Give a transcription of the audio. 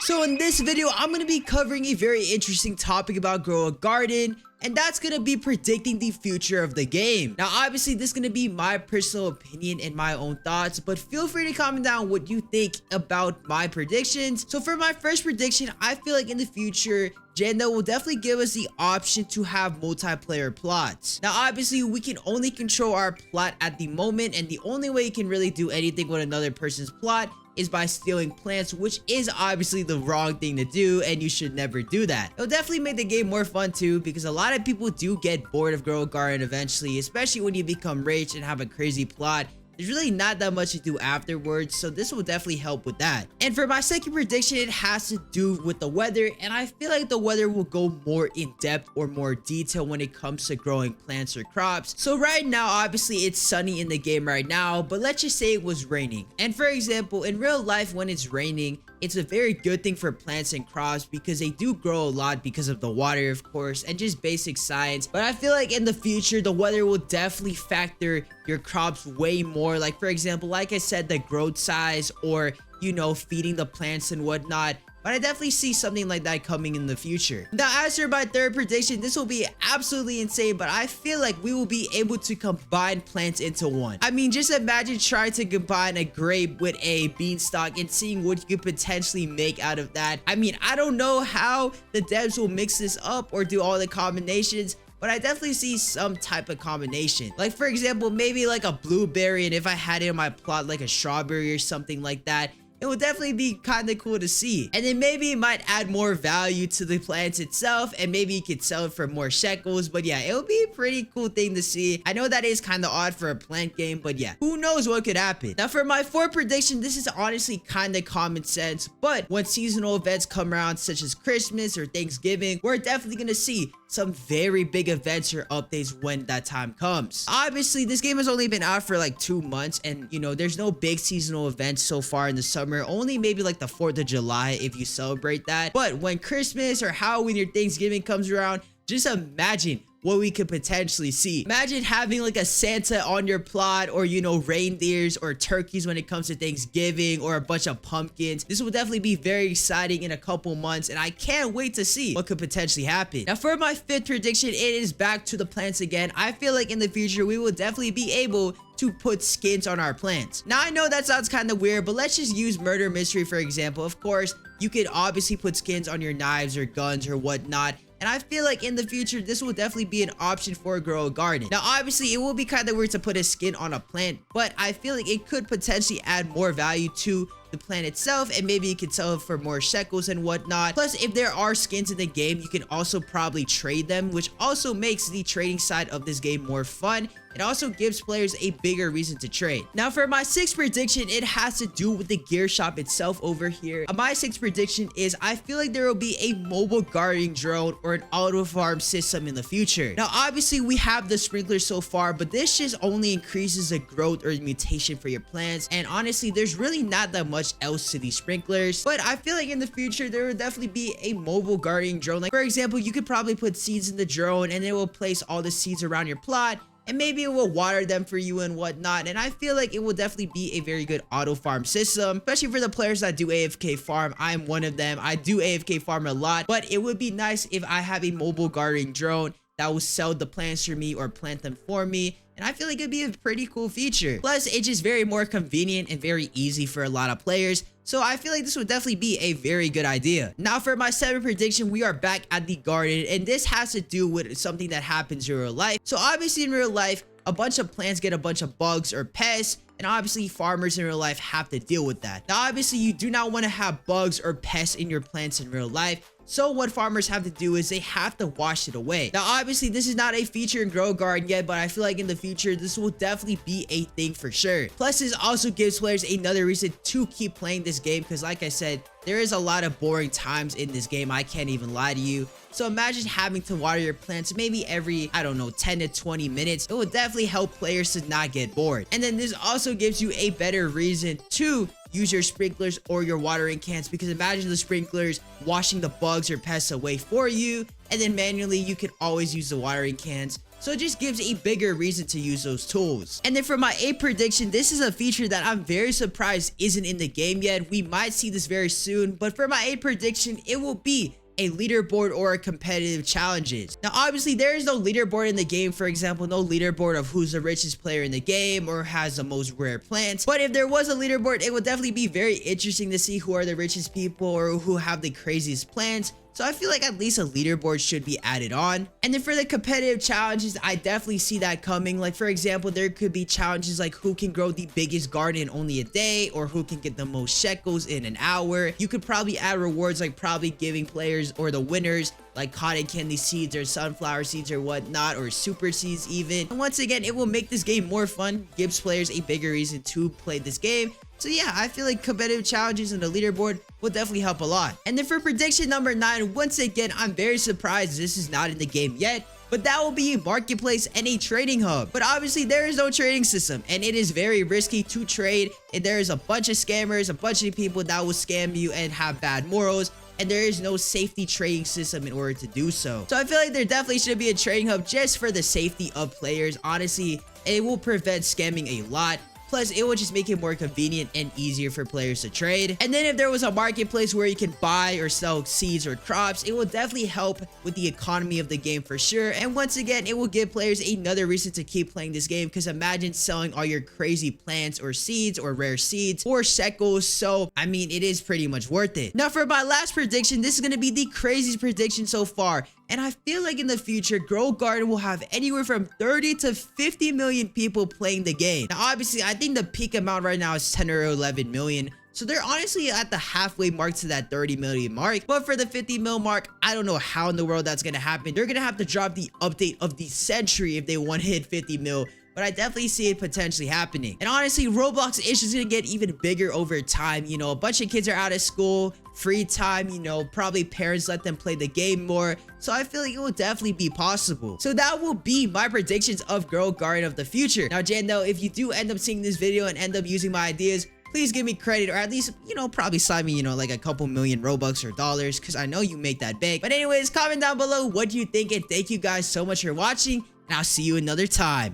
So in this video, I'm going to be covering a very interesting topic about Grow a Garden, and that's going to be predicting the future of the game. Now, obviously, this is going to be my personal opinion and my own thoughts, but feel free to comment down what you think about my predictions. So for my first prediction, I feel like in the future, Janda will definitely give us the option to have multiplayer plots. Now, obviously, we can only control our plot at the moment, and the only way you can really do anything with another person's plot is by stealing plants, which is obviously the wrong thing to do, and you should never do that. It'll definitely make the game more fun too, because a lot of people do get bored of Grow a Garden eventually, especially when you become rich and have a crazy plot. There's really not that much to do afterwards, so this will definitely help with that. And for my second prediction, it has to do with the weather, and I feel like the weather will go more in depth or more detail when it comes to growing plants or crops. So right now, obviously it's sunny in the game right now, but let's just say it was raining. And for example, in real life when it's raining, it's a very good thing for plants and crops because they do grow a lot because of the water, of course, and just basic science. But I feel like in the future, the weather will definitely factor your crops way more. Like, for example, like I said, the growth size or, you know, feeding the plants and whatnot. But I definitely see something like that coming in the future. Now, as for my third prediction, this will be absolutely insane, but I feel like we will be able to combine plants into one. I mean, just imagine trying to combine a grape with a beanstalk and seeing what you could potentially make out of that. I mean, I don't know how the devs will mix this up or do all the combinations, but I definitely see some type of combination. Like, for example, maybe like a blueberry, and if I had it in my plot, like a strawberry or something like that, it would definitely be kind of cool to see. And then maybe it might add more value to the plants itself, and maybe you could sell it for more shekels. But yeah, it would be a pretty cool thing to see. I know that is kind of odd for a plant game, but yeah, who knows what could happen. Now for my fourth prediction, this is honestly kind of common sense, but when seasonal events come around, such as Christmas or Thanksgiving, we're definitely gonna see some very big events or updates when that time comes. Obviously, this game has only been out for like 2 months, and you know, there's no big seasonal events so far in the summer, only maybe like the 4th of July if you celebrate that. But when Christmas or Halloween or Thanksgiving comes around, just imagine what we could potentially see. Imagine having like a Santa on your plot, or you know, reindeers or turkeys when it comes to Thanksgiving, or a bunch of pumpkins. This will definitely be very exciting in a couple months, and I can't wait to see what could potentially happen. Now for my fifth prediction, it is back to the plants again. I feel like in the future we will definitely be able to put skins on our plants. Now I know that sounds kind of weird, but let's just use murder mystery for example. Of course, you could obviously put skins on your knives or guns or whatnot, and I feel like in the future, this will definitely be an option for Grow a Garden. Now, obviously, it will be kind of weird to put a skin on a plant, but I feel like it could potentially add more value to the plant itself, and maybe you could sell it for more shekels and whatnot. Plus, if there are skins in the game, you can also probably trade them, which also makes the trading side of this game more fun. It also gives players a bigger reason to trade. Now for my sixth prediction, it has to do with the gear shop itself over here. My sixth prediction is I feel like there will be a mobile gardening drone or an auto farm system in the future. Now obviously we have the sprinklers so far, but this just only increases the growth or the mutation for your plants. And honestly, there's really not that much else to these sprinklers. But I feel like in the future, there will definitely be a mobile gardening drone. Like for example, you could probably put seeds in the drone and it will place all the seeds around your plot, and maybe it will water them for you and whatnot. And I feel like it will definitely be a very good auto farm system, especially for the players that do AFK farm. I'm one of them. I do AFK farm a lot, but it would be nice if I have a mobile gardening drone that will sell the plants for me or plant them for me. And I feel like it'd be a pretty cool feature. Plus, it's just very more convenient and very easy for a lot of players. So I feel like this would definitely be a very good idea. Now for my seventh prediction, we are back at the garden, and this has to do with something that happens in real life. So obviously in real life, a bunch of plants get a bunch of bugs or pests, and obviously farmers in real life have to deal with that. Now obviously you do not want to have bugs or pests in your plants in real life. So what farmers have to do is they have to wash it away. Now obviously this is not a feature in Grow a Garden yet, but I feel like in the future this will definitely be a thing for sure. Plus this also gives players another reason to keep playing this game, because like I said, there is a lot of boring times in this game. I can't even lie to you. So imagine having to water your plants maybe every, I don't know, 10 to 20 minutes. It will definitely help players to not get bored. And then this also gives you a better reason to use your sprinklers or your watering cans, because imagine the sprinklers washing the bugs or pests away for you, and then manually you can always use the watering cans So it just gives a bigger reason to use those tools. And then for my 8th prediction, this is a feature that I'm very surprised isn't in the game yet. We might see this very soon, but for my 8th prediction, it will be a leaderboard or a competitive challenges. Now obviously there is no leaderboard in the game, for example no leaderboard of who's the richest player in the game or has the most rare plants, but if there was a leaderboard, it would definitely be very interesting to see who are the richest people or who have the craziest plants. So I feel like at least a leaderboard should be added on. And then for the competitive challenges, I definitely see that coming. Like for example, there could be challenges like who can grow the biggest garden in only a day, or who can get the most shekels in an hour. You could probably add rewards like probably giving players or the winners like cotton candy seeds or sunflower seeds or whatnot, or super seeds even. And once again, it will make this game more fun, gives players a bigger reason to play this game. So yeah, I feel like competitive challenges and the leaderboard will definitely help a lot. And then for prediction number 9, once again, I'm very surprised this is not in the game yet, but that will be a marketplace and a trading hub. But obviously there is no trading system and it is very risky to trade, and there is a bunch of scammers, a bunch of people that will scam you and have bad morals, and there is no safety trading system in order to do so. So I feel like there definitely should be a trading hub just for the safety of players. Honestly, it will prevent scamming a lot. Plus, it will just make it more convenient and easier for players to trade. And then if there was a marketplace where you can buy or sell seeds or crops, it will definitely help with the economy of the game for sure. And once again, it will give players another reason to keep playing this game, because imagine selling all your crazy plants or seeds or rare seeds or shekels. So, I mean, it is pretty much worth it. Now, for my last prediction, this is going to be the craziest prediction so far. And I feel like in the future, Grow Garden will have anywhere from 30 to 50 million people playing the game. Now, obviously, I think the peak amount right now is 10 or 11 million. So they're honestly at the halfway mark to that 30 million mark. But for the 50 mil mark, I don't know how in the world that's going to happen. They're going to have to drop the update of the century if they want to hit 50 mil. But I definitely see it potentially happening. And honestly, Roblox is just gonna get even bigger over time. You know, a bunch of kids are out of school, free time, you know, probably parents let them play the game more. So I feel like it will definitely be possible. So that will be my predictions of Grow Garden of the future. Now, Jando, if you do end up seeing this video and end up using my ideas, please give me credit, or at least, you know, probably slide me, you know, like a couple million Robux or dollars, because I know you make that big. But anyways, comment down below what you think, and thank you guys so much for watching, and I'll see you another time.